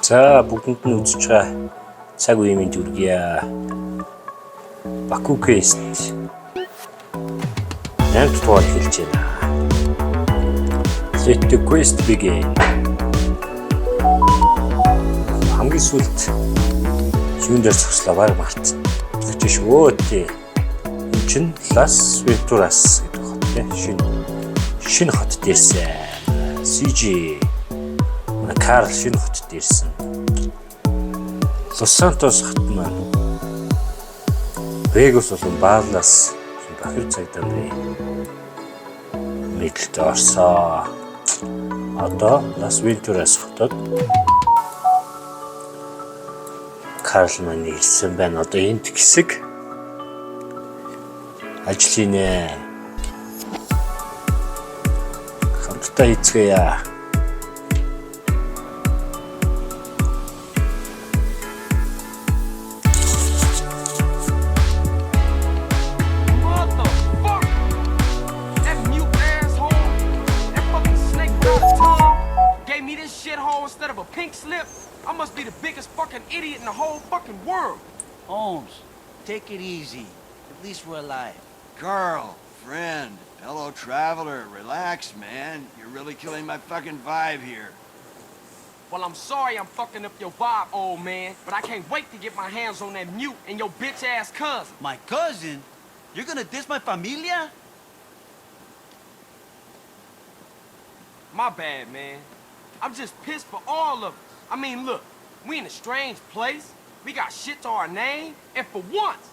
За бүгдэнд нь үзэж байгаа цаг үеийн дүргийа. Бакукест 8 дугаар хэлж байна. Let the quest begin. Хамгийн сүүлд юун дээр зогслоо баг март. Тэгэж шүү тий. Энэ чинь Las Venturas гэдэг хот тий. Шинэ хот дээрсэн. CG Карл шинэ хот дээрсэн. Лос Сантос хот маань Вегас болон Баалас бахир цагдаа мэдлэлд орсон. Одоо Las Venturas хотод Карл маань ирсэн байна. Одоо энд хэсэг ажлын хамтдаа хийцгээе. Instead of a pink slip, I must be the biggest fucking idiot in the whole fucking world. Holmes, take it easy. At least we're alive. Carl, friend, fellow traveler, relax, man. You're really killing my fucking vibe here. Well, I'm sorry I'm fucking up your vibe, old man, but I can't wait to get my hands on that mute and your bitch-ass cousin. My cousin? You're gonna diss my familia? My bad, man. I'm just pissed for all of us. I mean, look, we in a strange place. We got shit to our name, and for once,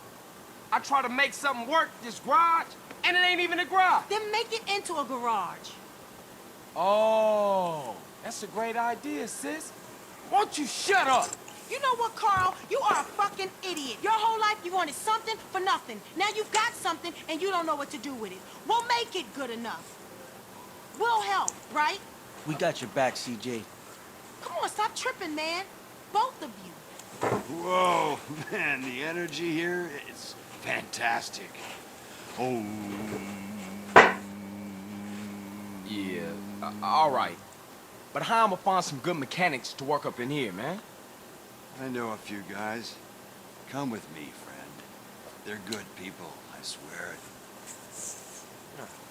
I try to make something work this garage, and it ain't even a garage. Then make it into a garage. Oh, that's a great idea, sis. Won't you shut up? You know what, Carl? You are a fucking idiot. Your whole life you wanted something for nothing. Now you've got something, and you don't know what to do with it. We'll make it good enough. We'll help, right? We got your back, CJ. Come on, stop tripping, man. Both of you. Whoa, man, the energy here is fantastic. Oh. Yeah, all right. But how am I find some good mechanics to work up in here, man? I know a few guys. Come with me, friend. They're good people, I swear it.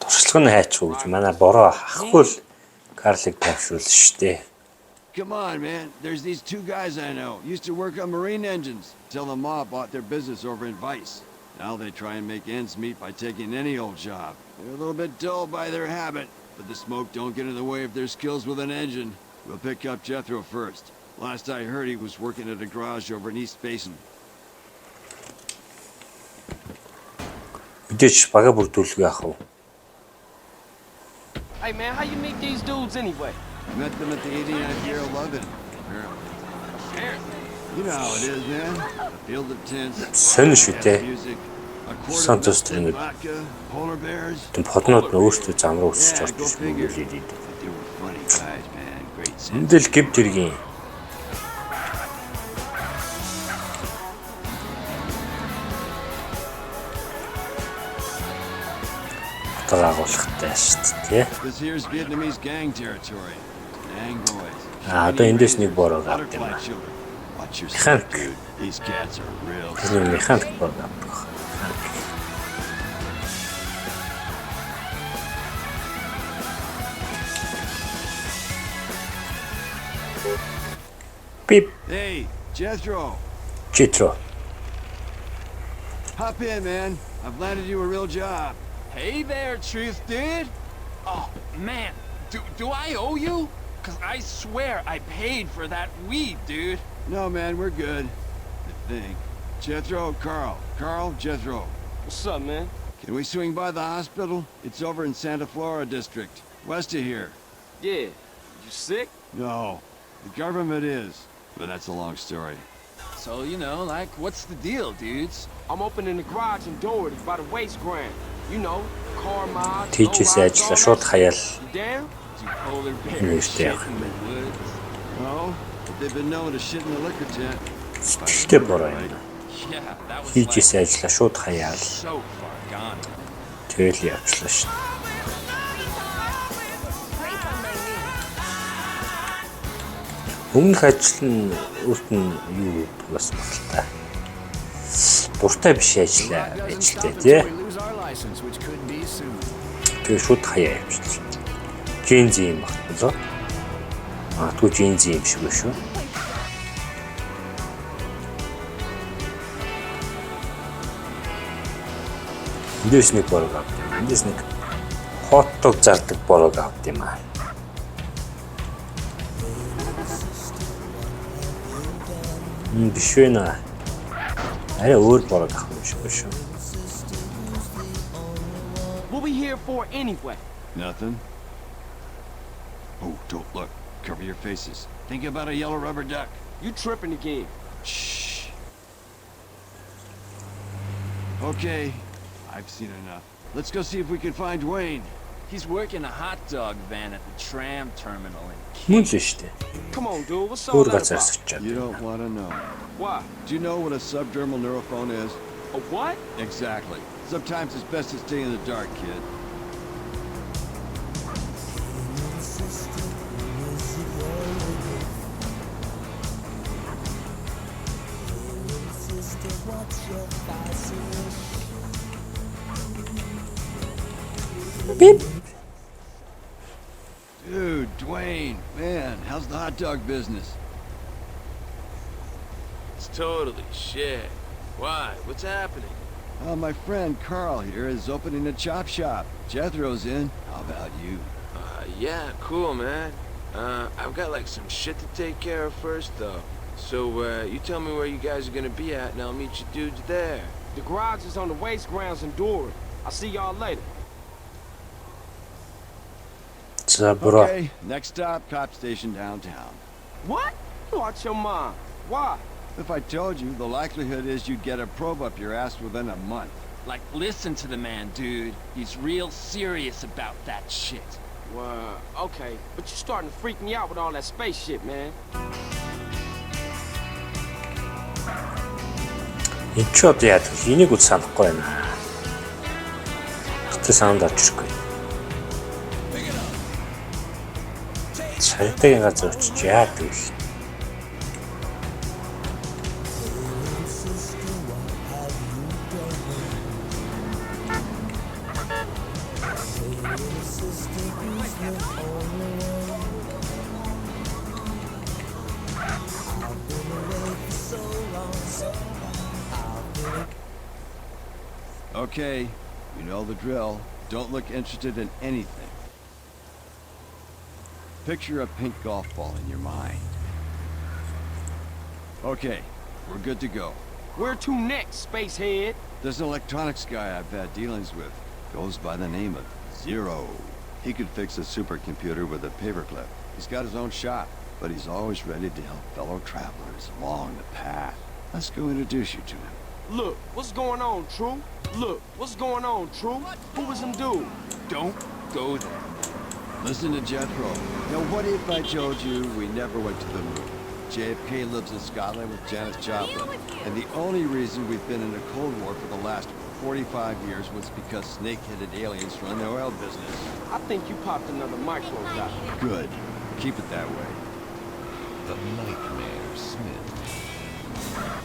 Туршлага нь хайчих гэж манай бороо ахгүй л Карлыг тавьшуулсан шүү дээ. Come on, man. There's these two guys I know. Used to work on marine engines till the mob bought their business over in Vice. Now they try and make ends meet by taking any old job. They're a little bit dull by their habit, but the smoke don't get in the way of their skills with an engine. We'll pick up Jethro first. Last I heard, he was working at a garage over in East Basin. Мэдээж бага бүрдүүлгээ ах уу. Hey, man, how you meet these dudes anyway? Met them at the 89th year of London, apparently. You know how it is, man. A field of tents, Сонь шүү дээ. music, a Santos quarter Trinidad. vodka, polar bears. Тэм поднууд нь өөрсдөө зам руу өсөж Yeah, орж go ирсэн figure. мөлий. But they were funny guys, man. Great sense. Эндэл гib тэргийн агуулгатай шүү дээ. This here's Vietnamese gang territory. Dang boys. Одоо эндээс нэг бороо авд юм Butterfly аа. children. Watch yourself, Mechanic. dude. These cats are real. Тэр механик бороо авдаг. Пип, Hey, Jethro. Читро. Hop in, man. I've landed you a real job. Hey there, Truth Dude. Oh, man, do I owe you? Cause I swear I paid for that weed, dude. No, man, we're good. I think. Jethro, Carl. Carl, Jethro. What's up, man? Can we swing by the hospital? It's over in Santa Flora district, west of here. Yeah. You sick? No, the government is, but that's a long story. So, you know, like, what's the deal, dudes? I'm opening the garage in Doherty by the waste ground. You know, car mods, Тийчээсээ ажиллаа шууд хаяал You down? Two polar bears University shit явах in юм the байна. woods. No, but they've been known to shit in the liquor tent. Сэтгэлтэй бороо юм. Yeah, that was Хийжээсээ like ажиллаа шууд хаяал. so far gone. Тэгэл явчлаа шүү. Өмнөх ажил нь өөрт нь юу бас болтой. Дуртай биш ажилтай тий. Тэгээ шууд хаяа явчихлаа. Гензи юм багтлаа. Тэгвэл Гензи юм шиг шүү. Эндээс нэг борог авд юм. Эндээс нэг хотдог зардаг борог авд юм аа. Биш вэ наа. Арай өөр борог авах юм шиг шүү. What we here for anyway? Nothing? Oh, don't look. Cover your faces. Think about a yellow rubber duck. You tripping again. Shh. Okay, I've seen enough. Let's go see if we can find Dwayne. He's working a hot dog van at the tram terminal in Мөн л шүү дээ. Come on, dude. What's all Өөр that газар about? сочаад. You don't want to know. Why? Do you know what a subdermal neurophone is? A what? Exactly. Sometimes it's best to stay in the dark, kid. Beep. Dude, Dwayne, man, how's the hot dog business? It's totally shit. Why? What's happening? My friend Carl here is opening a chop shop. Jethro's in. How about you? Yeah, cool, man. I've got like some shit to take care of first, though. So, you tell me where you guys are gonna be at, and I'll meet you dudes there. The garage is on the waste grounds in Doran. I'll see y'all later. За бро. Okay, next stop, cop station downtown. What? You out your mind. Why? If I told you, the likelihood is you'd get a probe up your ass within a month. Like, listen to the man, dude. He's real serious about that shit. Well, okay. But you're starting to freak me out with all that space shit, man. Энд ч одоо яа гэх энийг үл санахгүй байна. Гэтэ саунд авчихгүй. Цайтагийн газар очиж яа гэвэл. Okay, you know the drill. Don't look interested in anything. Picture a pink golf ball in your mind. Okay, we're good to go. Where to next, spacehead? There's an electronics guy I've had dealings with. Goes by the name of Zero. He could fix a supercomputer with a paperclip. He's got his own shop, but he's always ready to help fellow travelers along the path. Let's go introduce you to him. Look, what's going on, True? Look, what's going on, True? Who was them dude? Don't go there. Listen to Jethro. Now, what if I told you we never went to the moon? JFK lives in Scotland with Janis Joplin, and the only reason we've been in a Cold War for the last 45 years was because snake-headed aliens run the oil business. I think you popped another micro dot. Good. Keep it that way. The Nightmare Smith.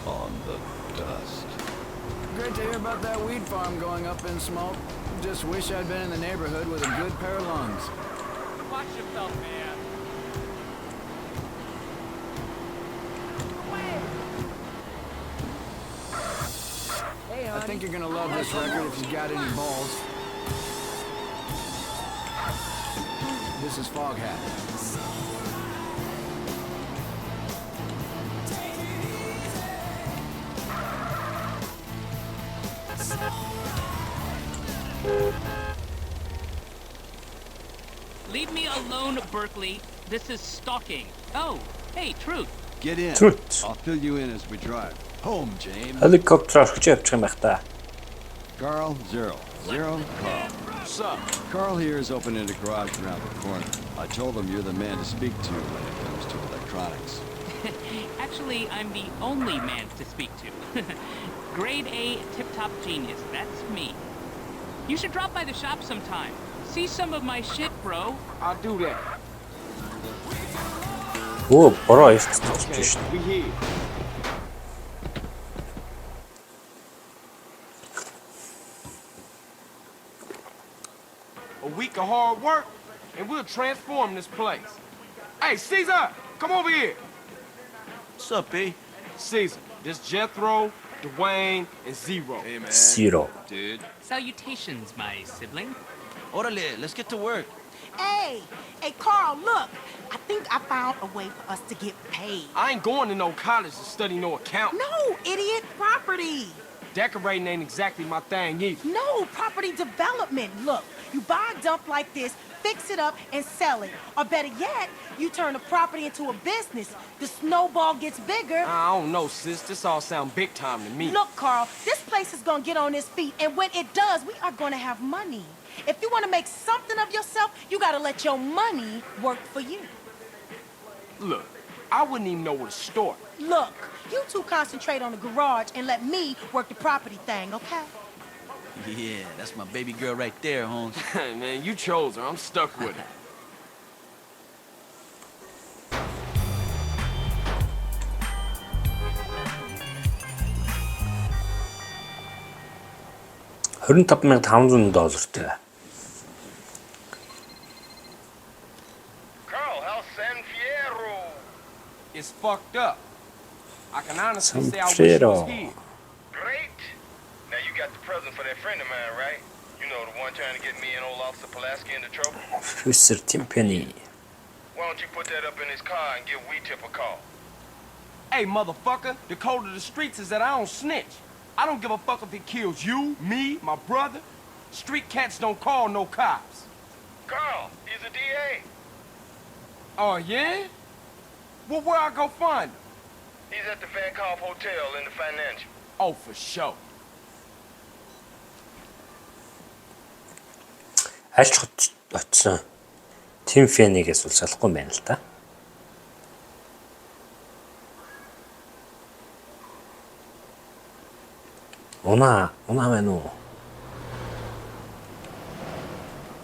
On the dust. Great to hear about that weed farm going up in smoke. Just wish I'd been in the neighborhood with a good pair of lungs. Watch yourself, man. I think you're gonna love this record if you've got any balls. This is Foghat. Leave me alone, Berkeley. This is stalking. Oh, hey, Truth. Get in. Truth. I'll fill you in as we drive. Home, James. Helikopter орхиж явчих юм байх та. Carl, Zero. Zero, Carl. What's up? Carl here is opening a garage around the corner. I told him you're the man to speak to when it comes to electronics. Actually, I'm the only man to speak to. Grade A tip-top genius, that's me. You should drop by the shop sometime. See some of my shit, bro. I'll do that. Өө бороо эрт тусч шин. We here. A week of hard work, and we'll transform this place. Hey, Caesar, come over here. What's up, B? Caesar, this Jethro, Dwayne, and Zero. Hey, man. Zero. Dude. Salutations, my sibling. Orale, let's get to work. Hey, Carl, look. I think I found a way for us to get paid. I ain't going to no college to study no accounting. No, idiot, property. Decorating ain't exactly my thing either. No, property development. Look, you buy a dump like this, fix it up, and sell it. Or better yet, you turn the property into a business. The snowball gets bigger. I don't know, sis. This all sound big time to me. Look, Carl, this place is gonna get on its feet, and when it does, we are gonna have money. If you want to make something of yourself, you gotta let your money work for you. Look, I wouldn't even know where to start. Look, you two concentrate on the garage and let me work the property thing, okay? Yeah, that's my baby girl right there, Holmes. Man, you chose her. I'm stuck with her. $25,500. Carl, how's San Fierro? It's fucked up. I can honestly San say I wish it was Fierro. here. Great. Now you got the present for that friend of mine, right? You know, the one trying to get me and old Officer Pulaski into trouble? Officer Timpani. Why don't you put that up in his car and give Weetip a call? Hey, motherfucker, the code of the streets is that I don't snitch. I don't give a fuck if it kills you, me, my brother. Street cats don't call no cops. Carl, he's a DA. Oh, yeah? Well, where I go find him? He's at the Van Calf Hotel in the Financial. Oh, for sure. Альч очсон Тим Фенигээс бол салахгүй байна л да. Унаа байна уу?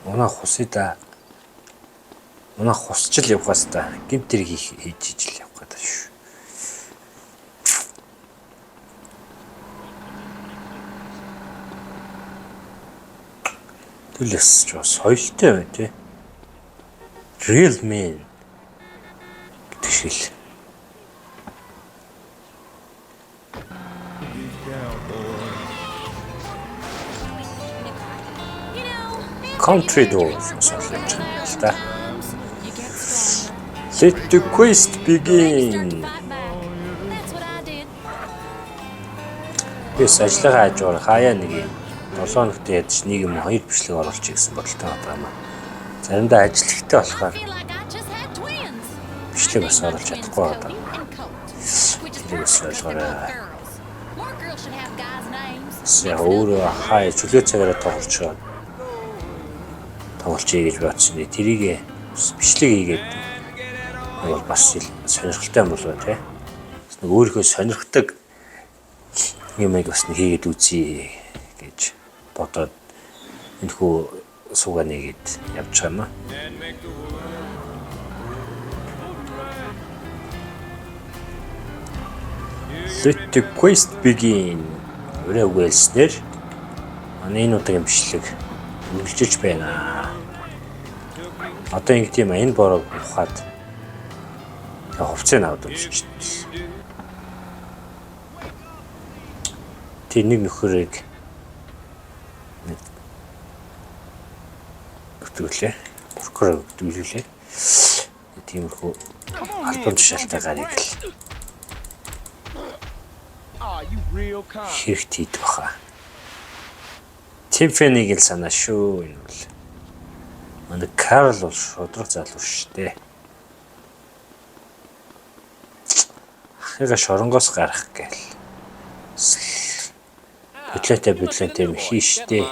Унаа хусыда. Унаа хусч л явах хэвээр гинт тэрийг хийж ижил явах гэдэг шүү. Төлөс ч бас соёлтой байна тий. Real man гэдэг шил. Country Doors сонсож байна л да. Let the quest begin. Бис ажлаа хажуугаар хаяа нэг юм 7 хоногт ядч нэг юм 2 бичлэг оруулчих гэсэн бодолтой байна. Заримдаа ажиллахтай болохоор бичлэг бас оруулж чадахгүй байна. Тэрээс ойлгоорой. Яг өөрөө хаяа чөлөө цагаараа тоглолцъя гэж бодсон. Тэрийг бичлэг хийгээд бол бас сонирхолтой юм болов тий. Нэг өөрийнхөө сонирхдаг юмыг бас нэг хийгээд үзье гэж бодоод энэхүү суугаа нэгээд явж байгаа юм. Let the quest begin. Өрөө үгэлснээр манай энэ удаагийн бичлэг үргэлжилж байна. Одоо ингэ тийм энэ бороо ухаад хувцсыг аваад үзчихсэн. Тэр нэг нөхөрийг өгдөглээ. Прокурор өгдөглээ. Тиймэрхүү албан тушаалтай гарыг л хэрэгт хийдэг баха. Тимфэнийг л санаа шүү энэ бол. Манай Карл бол шудраг залуу шүү дээ. Ахыгаа шоронгоос гарах гээл. Бүтлэнтэй хийштэй.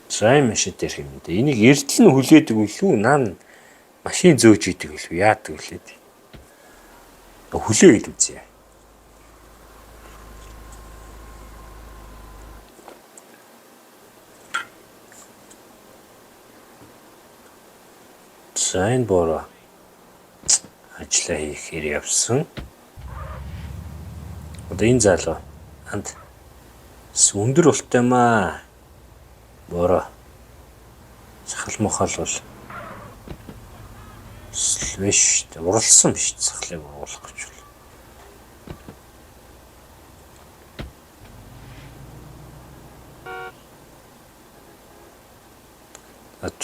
Сайн машинтэр юм дэ. Энийг эрдэл нь хүлээдэг үлээ наа машин зөөж идэг үлээ яадаг үлээ. Хүлээгээд үзье. За энэ бороо ажиллаа хийхээр явсан. Одоо энэ залуу анд өндөр болтой маа. Бороо сахал мохол бол биш уралсан биш сахлыг уруулах гэж бол.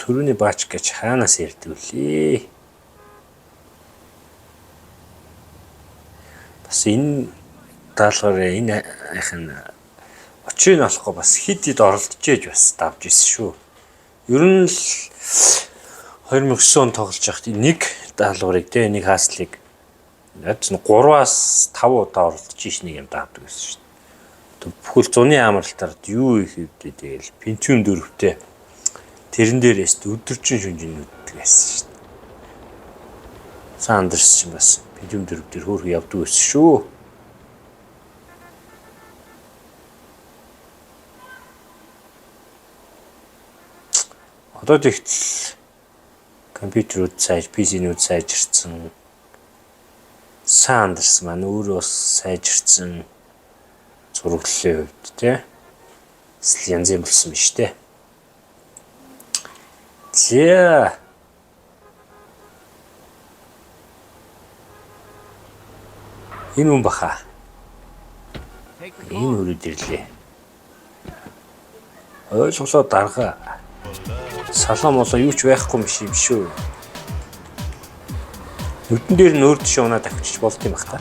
Түрүүний баач гэж хаанаас ирдэг вүлээ? Бас энэ даалгавар энэ ахын очиг нь болохгүй бас хид хид оролдож ээж бас давж исэн шүү. Ер нь л 2009 он тоглож байхад нэг даалгаврыг тэ нэг хааслыг яг нь 3-аас 5 удаа оролдож ийш нэг юм давдаг гэсэн шүү. Бүхэл зуны амралтаар юу их хэвдээ тэгэл Pentium 4-тэй тэрэн дээрээс өдөржин шүнжин нүддэг байсан шүү. Сандерс ч бас Pentium 4 дээр хөөрхөн явдаг байсан шүү. Одоо тэгтэл компьютерүүд PC-нүүд сайжирсан. Сандерс маань өөрөө сайжирсан зураглалын хувьд тий. Янз юм болсон биз дээ. За. Энэ хүн баха. Энэ үрүүд ирлээ. Ойлголоо дарга. Салам болоо юу ч байхгүй юм шүү. Нүдэн дээр нь өөр дэше унаа тавьчих болт юм бах та.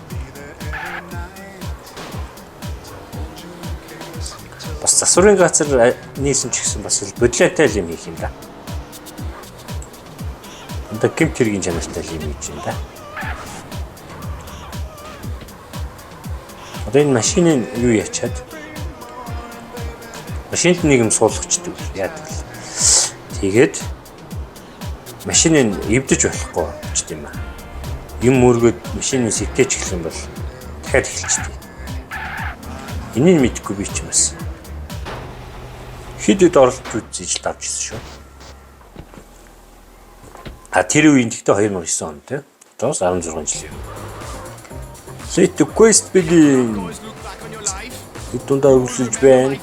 Бас засварын газар нийсэн ч гэсэн бас бодлоотой юм хийх юм да. Одоо гэмт хэргийн чанартай юм хийж байна да. Одоо энэ машиныг юу ячаад машинд нэг юм суулгачдаг яадаг л. Тэгээд машиныг эвдэж болохгүй ч тийм аа. Юм мөргөд машиныг сэтэж эхлэх юм бол дахиад эхэлчихдэг. Энийг мэдгүй би ч бас хэд оролдож үзэж давжсэн шүү. Тэр үеийн гэхдээ 2009 он тийм. Тоос 16 жил. Let the quest begin. Итүндээ үргэлжлэж байна.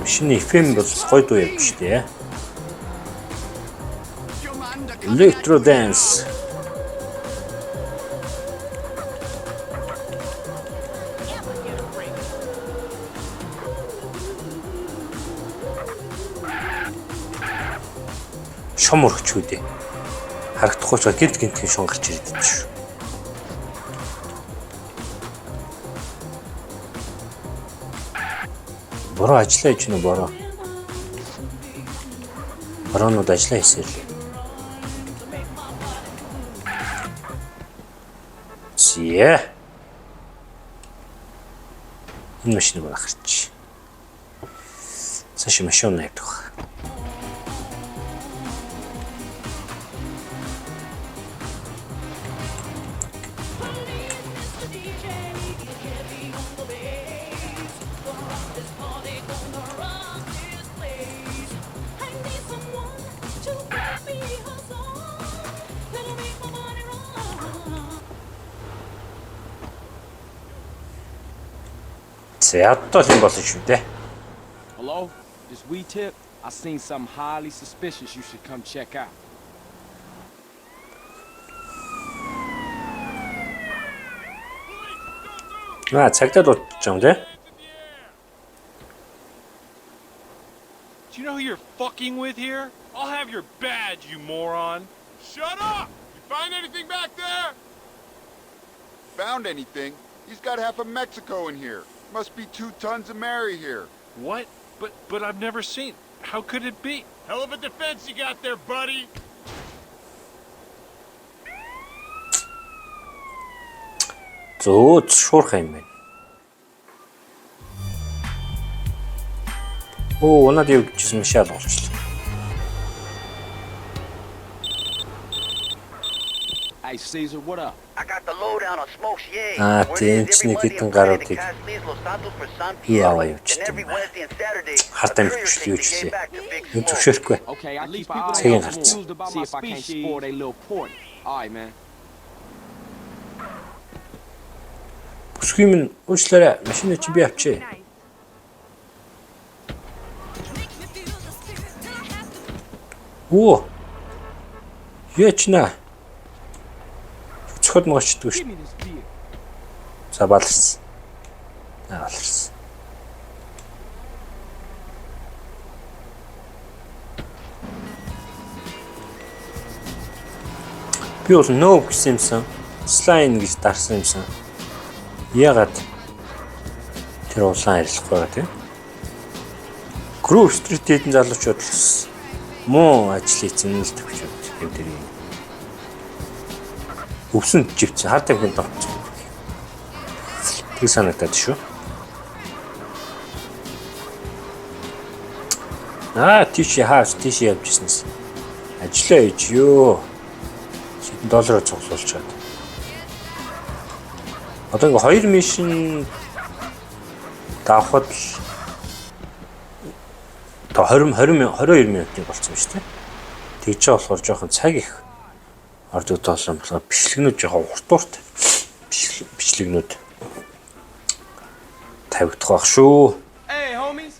Шинэ FM бол гоё дуу явж штэ. Electro dance. Шом өргөч үү дээ. Харагдахгүй ч гинт шон гарч ирээд байна шүү. Бороо ажиллаа гэж нэ бороо. Бороонууд ажиллаа хийсэл. Зээ. Энэ машиныг гаргач. Цааш машин найдах. Hello? This We Tip? I seen something highly suspicious you should come check out. цагтаа дуусч юм дээ. Do you know who you're fucking with here? I'll have your badge, you moron. Shut up! You find anything back there? Found anything? He's got half of Mexico in here. Must be 2 tons of Mary here. What? But I've never seen. How could it be? Hell of a defense you got there, buddy. Зөө шуурхай юм байна. Оо, унаад явчихсан машаал болчихлоо. Hey, Hey, Caesar, what up? I got the lowdown on Smoke's Yay. Ah, Word тийм is ч every нэг Monday хитэн and Friday гаруудыг the cast leaves Los Santos for San яаваа Pedro. явуулчихсан And every юм байна. Wednesday and Saturday, Харт a амт courier бичлэг takes the Yay юучлээ. back to Big Юу Smoke. зөвшөөрөхгүй. Okay, I keep people an eye Цагийн on the гарцсан. moon. See if I can't spoil their little party. All right, man. Бүсгүй минь уучлаарай. Машинаа чи би авчээ. Оо. Яачна. Цохол могочдгүй шүү. Give me this beer. За баларсан. Баларсан. Би бол нөө гэсэн юмсан. Слайн гэж дарсан юмсан. Ягаад тэр улаан арилахгүй байгаа тийм. Grove Street-ийн залуучууд л муу ажлыг зинэл төвчүүд юм дээр юм. Өвсөнд живцэн хар тамхинд давчих. Тэг санагдаад шүү. Тийш хаас тийш явжснаас ажиллаа хийж ёо. $100 цуглуулж чад. Одоо ингээ 2 мишн давхад л 22 минутын болсон юм шүү дээ. Тэгж байгаа болохоор жоохон цаг их ордогдсон болохоор бичлэгнүүд жоохон урт бичлэгнүүд тавигдах байх шүү. Hey, homies.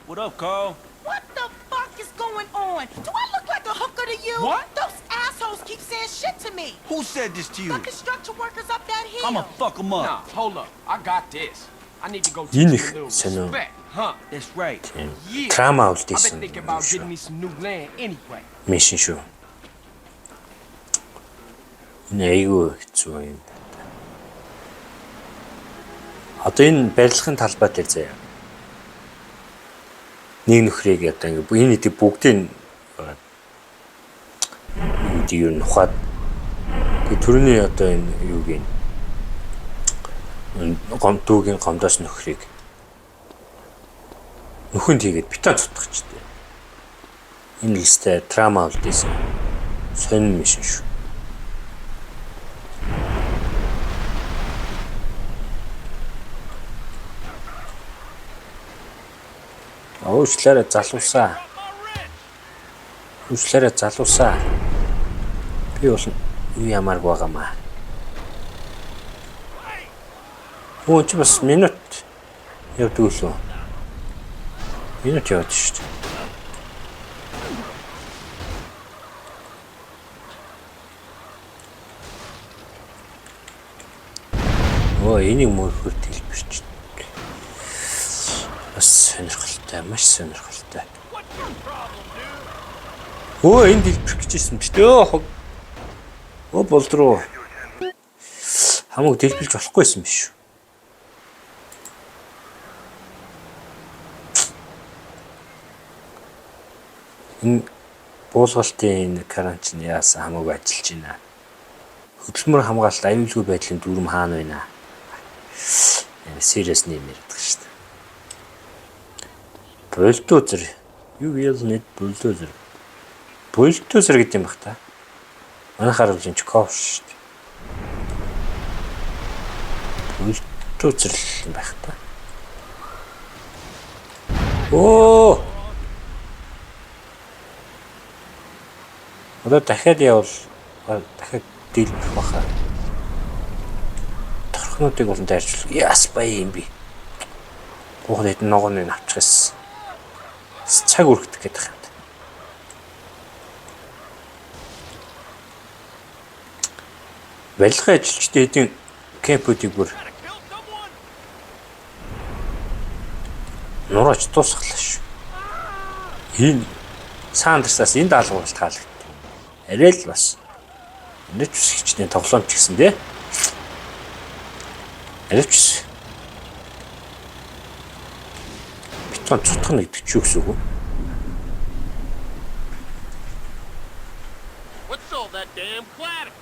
What up, Carl? What the fuck is going on? Do I look like a hooker to you? What? Those assholes keep saying shit to me. Who said this to you? The construction workers up that hill. I'ma fuck them up. Nah, hold up. I got this. I need to go teach Энэ you их a little сонио. respect, huh? That's right. Yeah. Трама I've been үлдээсэн thinking about getting me some new land anyway. мишн шүү. Энэ айгүй хэцүү юм. Одоо энэ барилгын талбай дээр заяа. Нэг нөхрийг одоо ингэ энэ хэдий бүгдийг энэ юу нухаад тэгээ төрөний одоо энэ юуг энэ гомдуугийн гомдоос нөхрийг нөхөнд хийгээд бетон цутгачтэй. Энэ листэй трама үлдээсэн. Сонин мишн шүү. Уучлаарай залуусаа. Уучлаарай залуусаа. Би бол юу ямаарг байгаамаа. Оо чи бас минут явдаг үлээ. Минут яваад шүү дээ. Оо энийг мөрхөд хэлбэрч. Бас сонирхолтой, маш сонирхолтой. Оо энд хэлбэрх гэжсэн ч дээ. Оо болдроо. Хамаг дэлбэлж болохгүйсэн биш шүү. Энэ буулгалтын энэ карантин яасан хамаагүй ажиллаж байна. Хөдөлмөр хамгаалалт аюулгүй байдлын дүрм хаана байна? Serious нэр ярьдаг шүү дээ. Бульдозер. Юу яалнэд бульдозер. Бульдозер гэдэг юм бах та. Манайхаар бол энэ ковш шүү дээ. Бульдозер юм байх та. Оо. Одоо дахиад явал дахиад дийлбэх баха. Торхнуудыг болон дайрчул. Яас бай юм би. Бухад ногооны авчихсан. Цаг үргэлдэх гэдэг юм. Барилгын ажилчдын эдийн кемпүүдийг бүр нураж дуусгалаа шүү. Энэ саандарсаас энэ даалгавралт хаалгад. Арай л бас нэвч хүсэгчдийн тоглоомч гэсэн тий. Арайч битон цутгах нэгдэг ч юу гэсэн үг. What's all that damn clatter?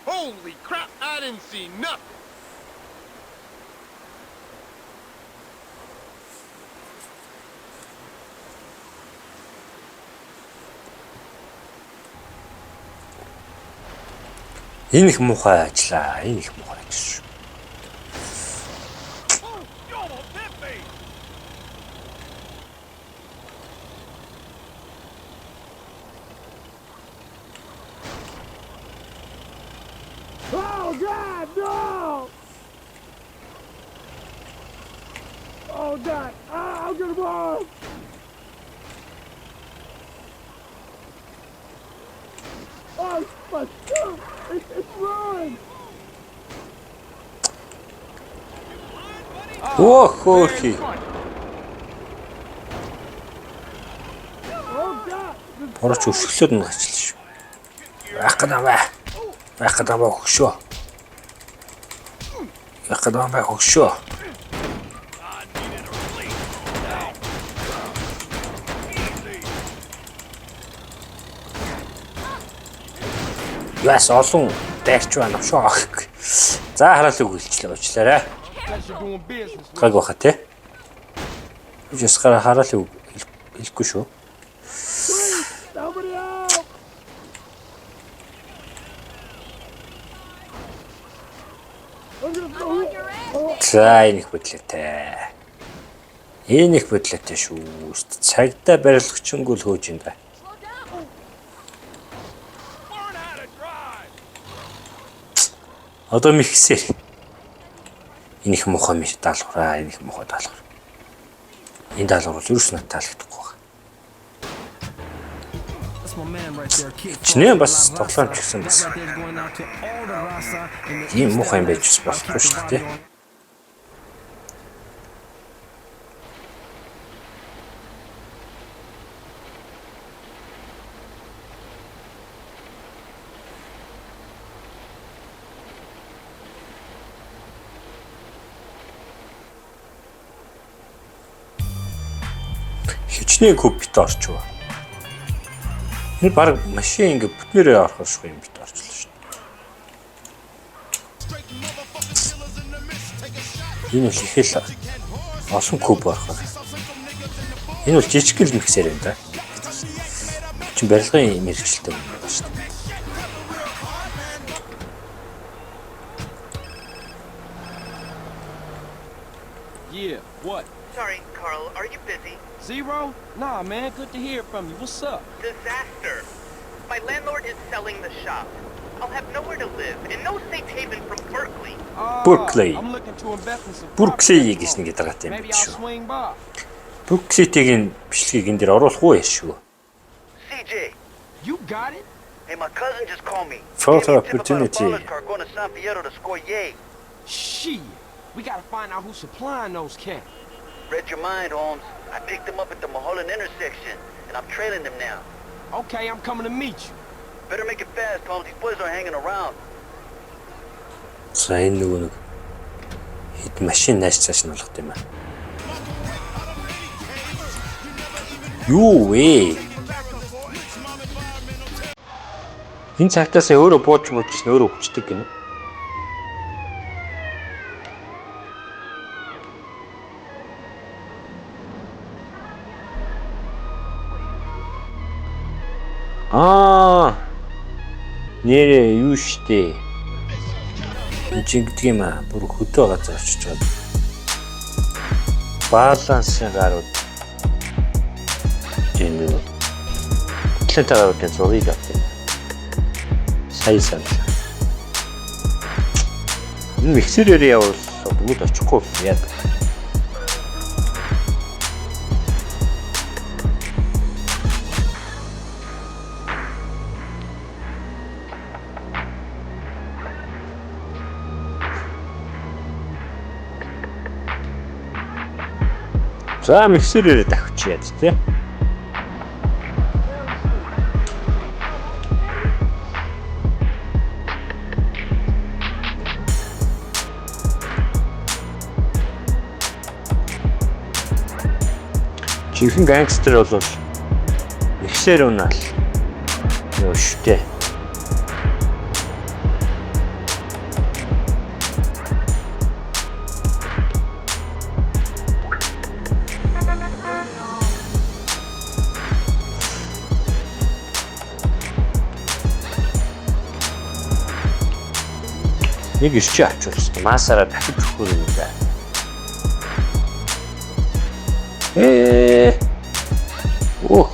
Holy crap, I didn't see nothing. Энэ их муухай ажиллаа. Энэ их муухай ажил шүү. Oh God, no! Oh God, I'm gonna blow! Oh, my God! It's ruined! Оо хөөхий. Орч өсгөлөд нь гачлаа шүү. Байх гэдэг хөгшөө. Яс олон дайрч байна шүү. За хараалыг үйлчлээ. Гаг баха те. Жис хараалыг хэлэхгүй шүү. За энэ их бодлоотой шүү. Цагдаа барилгачингүл хөөж юм да. Одоо михсэр. Энэ их муухай миш даалгавраа, Энэ даалгавар ерөөс нь таалагдахгүй байна. Чинээ бас тоглоомч гэсэн бас. Ийм муухай юм байж болохгүй шүү дээ. Хичнээн копит орчоо. Энэ баг машин ингээ бүтнээрээ орох шиг юм бит орчлоо шүү дээ. Энэ л ихэл олон куб орох. Энэ бол жижиг л миксер юм да. Чин барилгын мэргэжилтэй юм байна шүү дээ. Yeah, what? Sorry, Carl, are you busy? Zero? Nah, man, good to hear from you. What's up? Disaster. My landlord is selling the shop. I'll have nowhere to live and no safe haven from Berkeley. Berkeley. I'm looking to invest in some Berkeley гэж нэг дараатай юм биш шүү. Berkeley-ийн бичлэгийг энэ дээр оруулах уу яашгүй. CJ. You got it? Hey, my cousin just called me. Photo opportunity. Going to San Fierro to score yay. Shit. We gotta find out who's supplying those cats. Read your mind, Holmes. I picked them up at the Mulholland intersection, and I'm trailing them now. Okay, I'm coming to meet you. Better make it fast, Holmes. These boys aren't hanging around. За энэ нэг хэд машин нааш цааш нь болгох юм аа. Юу вэ? Энэ цагтаас өөрөө бууж өөрөө хүчдэг гинэ. Нэрээ юу штэ. Энд гэдэг юм аа. Бүр хөдөө газар очиж байгаа. Балансын гарууд. Жин. Клентаруудын зургийг авдаг. Сайн. Энэ миксерээр явуулсан бүгд очихгүй яа. За миксерээр давчих яд тий. Чихэн гангстер бол миксер унаал. Юу штэ. Нэг ирчээ очуулсан. Масаараа дахиж өгөх юм да. Ох.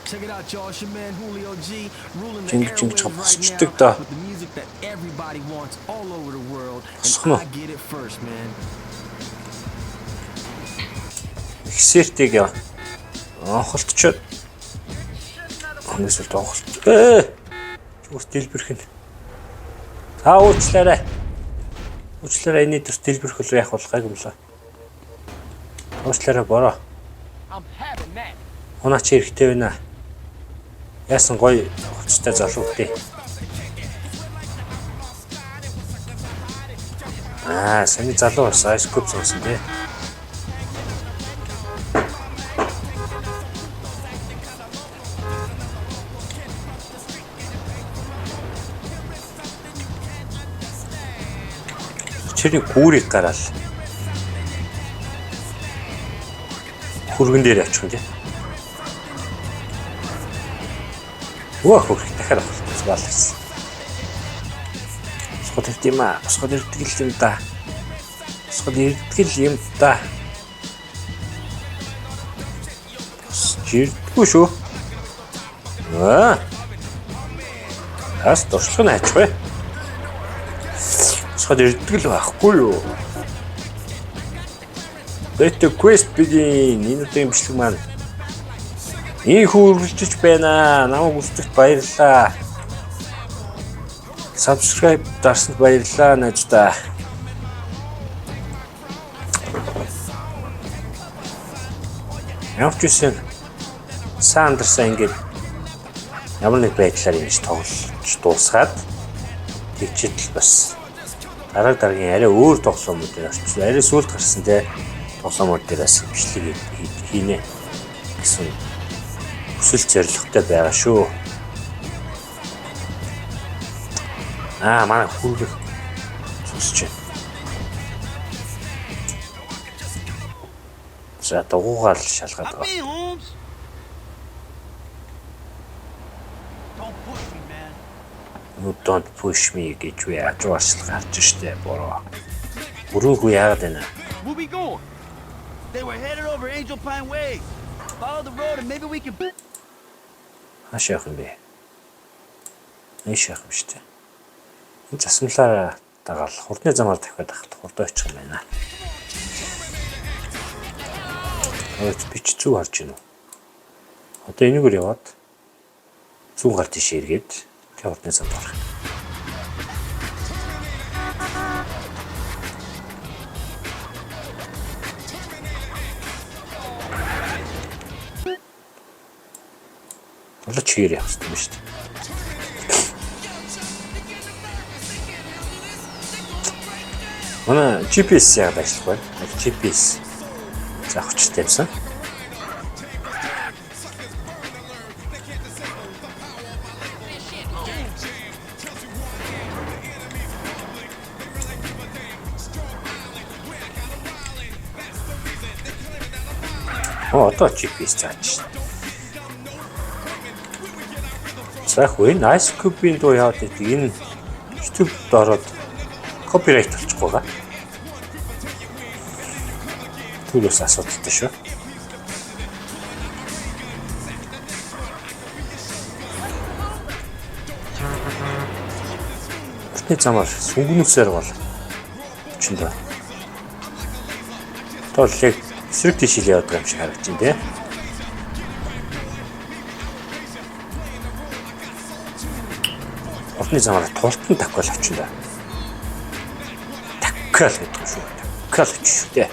Check it out, y'all. It's your man Julio G ruling the Jingle, airwaves jingle, right chop, now with the music that everybody wants all over the world, and I get it first, man. Эксертиг онхолтчод өнөөсөл онхолт. Зүгт дэлбэрх нь. Та уучлаарай. Уучлаарай энэ дэс дэлбэрх хөл яах болгайг юм лээ. Уучлаарай бороо. Унаач хэрэгтэй байна. Яасан гоё хувцастай залуу дээ. Саний залуу бас Ice Cube сонсон дээ. Чиний гүүрийг гараал. Хүргэн дээр очих юм тий. Хөрх дахиад авах баларсан. Схот ирдэм аа. Схот ирдэг юм да. Схот ирдэг юм да. Жирдгүй шүү. Ас туршлага найч бай. Схот ирдэг л байхгүй юу? Let the quest begin. Энэ үеийн бичлэг маань их үргэлжлэж байна. Намайг үзэхэд баярлалаа. Subscribe дарсанд баярлалаа найздаа. Явж исэн Сандерсаа ингээд ямар нэг байдлаар ингэж тоглож дуусгаад тэгчитэл бас дараагийн арай өөр тоглоомууд дээр орчихсон. Арай сүлд гарсан те тоглоомууд дээрээс бичлэг хийнэ гэсэн хүсэл зорилготой байгаа шүү. Манай хүргэх сонсч байна. За дугуйгаал шалгаад байгаа. Don't push me гэж яаж ууршил гарч штэ бороо. Өрөөгөө яагаад байна? Where we going? They were headed over Angel Pine Way. Follow the road and maybe we can... Хашаах юм бэ? Нэшаах юм штэ. Энэ засмалаараа дагаал хурдны замаар дахиад ахад хурд очих юм байна. Би ч зүг харж байна уу? Одоо энэгээр яваад зүүн гар тийш эргээд хурдны замд орох. Болоо чигээр явах хэрэгтэй юм шүү дээ. Манай GPS яг ажиллах байна. GPS за хүчтэй юмсан. Одоо GPS цаач. Сахгүй Ice Cube-ийн дуу яваад идэг энэ YouTube-д ороод копирайт болчихгүй байгаа. Түүнээс асуудалтай шүү. Хурдны замаар сүнгэнүүсээр бол чинь доо. Тоол яг эсрэг тийш яваад байгаа юм шиг харагдаж байна тий. Хурдны замаар тултан таквал очино. Таквал гэдэг шүү. Таквал шүү дээ.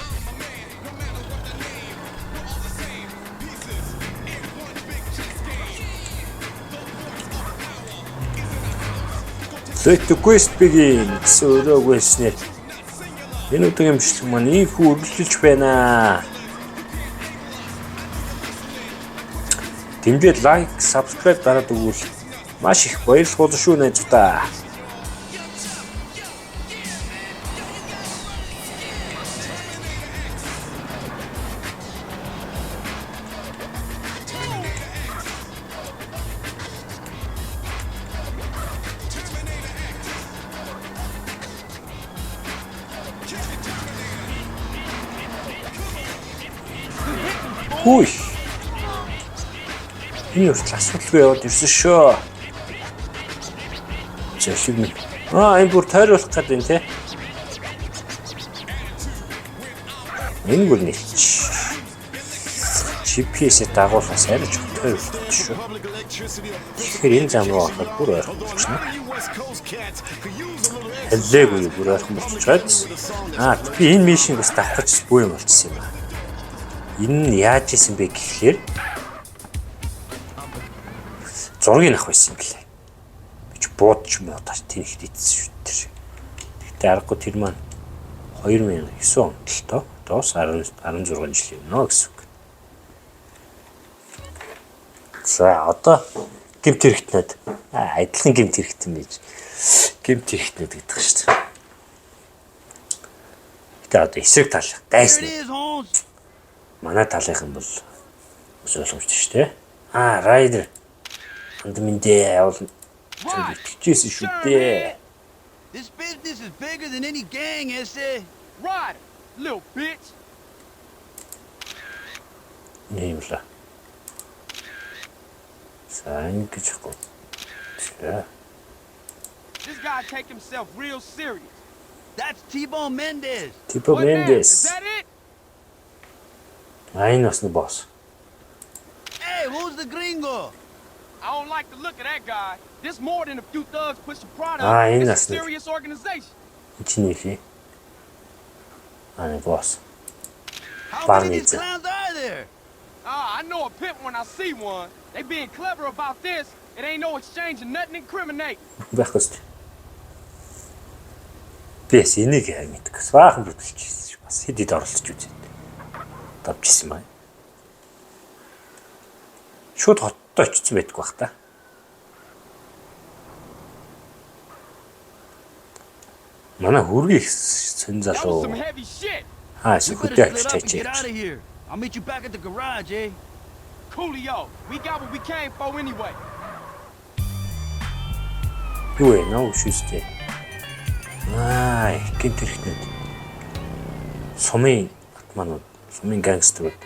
Let the quest begin. Сөрөөгөөснэ. Энэ үеийн бичлэг маань их үргэлжилж байна. Тэмдээд лайк, subscribe дараад өгвөл маш их баярлалаа шүү найзуудаа. Хүй. Энэ хүртэл асуудал руу яваад ирсэн шүү. Зөвшиг минь. Энэ бүр тойруулах гэдэг юм те. Энэ бүр нэлж. GPS-ээр дагуулаас арай ч тойруулах шүү. Тэгэхээр энэ зам руу ороход бүр ойрхон болчихно. Хэллээгүй бүр ойрхон болчиход. Би энэ мишинг бас давхаж бүү юм болчихсон юм аа. Энэ нь яаж исэн бэ гэхлээр зургийг авах байсан юм гэлээ. Би ч буудч муудаж тэнийхд итсэн шүү дээ. Тэгтээ аргагүй тэр маань 2009 онд л тоо. Доос 16 жил юм нөө гэсэн үг. За одоо гэмт хэрэгтнүүд адилхан гэмт хэрэгтэн байж гэмт хэрэгтнүүд гэдэг шүү дээ. Гэтэ одоо эсрэг тал дайсан. Манай талынхан бол ус ойлгомжтой шүү дээ. Райдер андминдээ явуулна. Тэгчихсэн шүү дээ. This business is bigger than any gang, Esse. Ryder, little bitch. Нэмлээ. Сайн гэж хөө. This guy take himself real serious. That's T-Bone Mendez. T-Bone Mendez. Is that it? I know the boss. Hey, who's the gringo? I don't like the look of that guy. This more than a few thugs pushing product. It's a serious organization. It's the boss. How many clowns are there? I know a pimp when I see one. They being clever about this. It ain't no exchange of nothing incriminating. Бахост. Бэс энийг мэддэг. Баахан бүтэлчихсэн. Бас хэдийд оролцож үзээд. Давчихсан маа. Шууд хоттой очсон байдг бах та. Манай хүргийг сэн залуу. Сүхтэй авчиж чийж. I'll meet you back at the garage, eh? Coolio, we got what we came for anyway. Юу нөө шүстэй. Гэнт хэрэгтнүүд. Сумын атманууд, сумын гангстерүүд.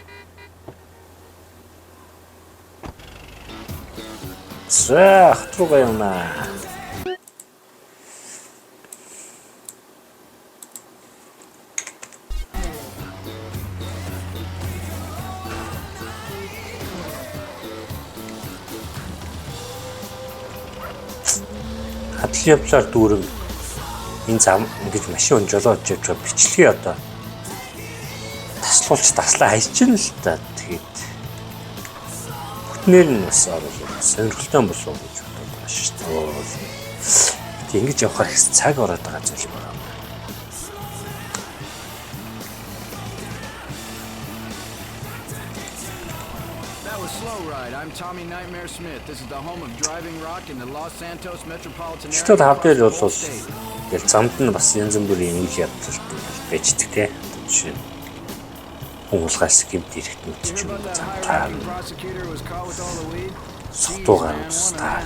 Труугаа явна. Хатл явлаар дүүрэн энэ зам ингэж машин жолоож явж байгаа бичлэгээ одоо таслуулж таслаа хайчин л та. Тэгээд бүтнээр нь бас оруулах сонирхолтой болов гэж бодож шүү дээ. Тэг ингэж явахаар их цаг ороод байгаа зүйл байна. Slow ride. I'm Tommy Nightmare Smith. This is the home of driving rock in the Los Santos metropolitan area. Тэд хавдэл бол яг замд нь бас янз бүрийн ингэж явдал байждаг те. Жишээ нь хуулгаас гэмт ирэхтнүүд ч юм уу замтаа. Сутугаар устаа.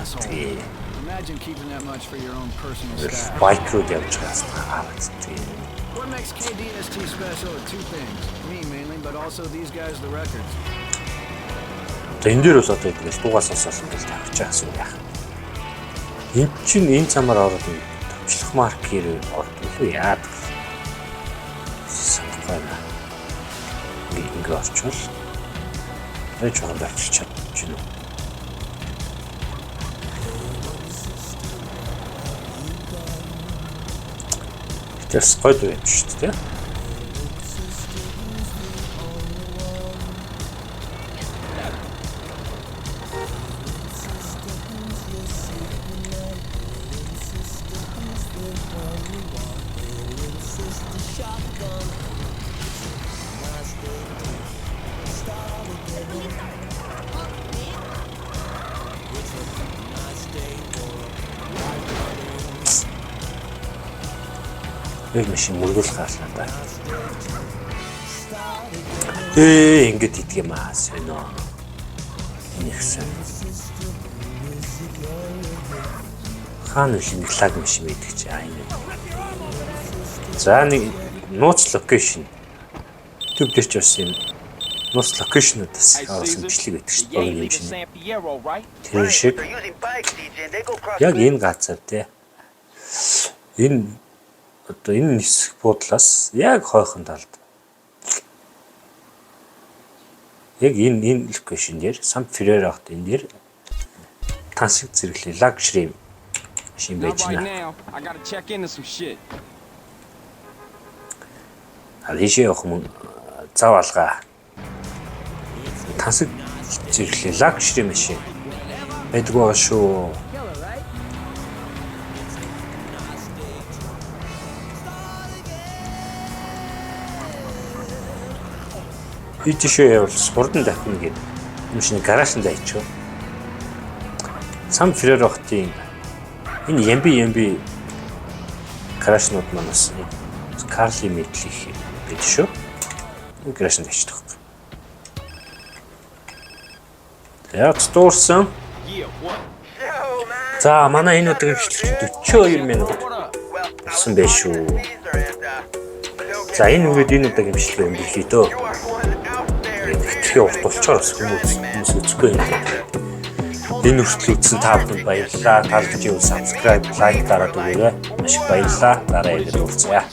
Imagine keeping that much for your own personal staff. Байкрууд явж байгаа. What makes KDST special are two things. Me mainly, but also these guys the records. Энэ дээр бол одоо ингэж дугаас сонсоод ингэж тавьж байгаа юм яах. Энд чинь энэ замаар ороод төвчлөх маркер ордгүй яад. Санахана. Ингээ орчвол энэ жоохон авчирч чадчихна. Тэс гойд байж шүү дээ. Нэг машин мөргөл хаална да. Ингээд идэх юм аа сонио. Нэгсэн. Хаана шинэлэг машин идэх чи энэ. За нэг нууц локейшн. YouTube дээр ч бас юм нус локейшнуудаас авсан бичлэг байдаг шүү дээ. Богино юм шиг. Тэр шиг яг энэ газар те. Энэ одоо энэ хэсэг буудлаас яг хойхон талд. Яг энэ локейшн дээр Сан Феррерахт энэ дээр тансаг зэрэглээ лакшри машин байж байна. Алишээ явах мөн зав алгаа. Тансаг зэрэглээ лакшри машин байдаг байгаа шүү. Ичшээ явал хурдан давхна гэдэг. Машины гаражнд айчаа. Сан Феррерахтын энэ ямби гаражнууд манаас Карли мэдлэх гэж шүү. Энэ гаражнд айчдаг. Яг дуурсан. За манай энэ өдрийн бичлэг 42 минут болсон байх шүү. За энэ үед энэ удаагийн бичлэгээ өнгөрөе дөө. Урт болчоор хүмүүс үзэхгүй юм. Энэ хүртэл үзсэн та бүхэнд баярлалаа. Та бүхэн subscribe, like дараад өгөөрэй. Маш их баярлалаа. Дараа ирээд уулзъя.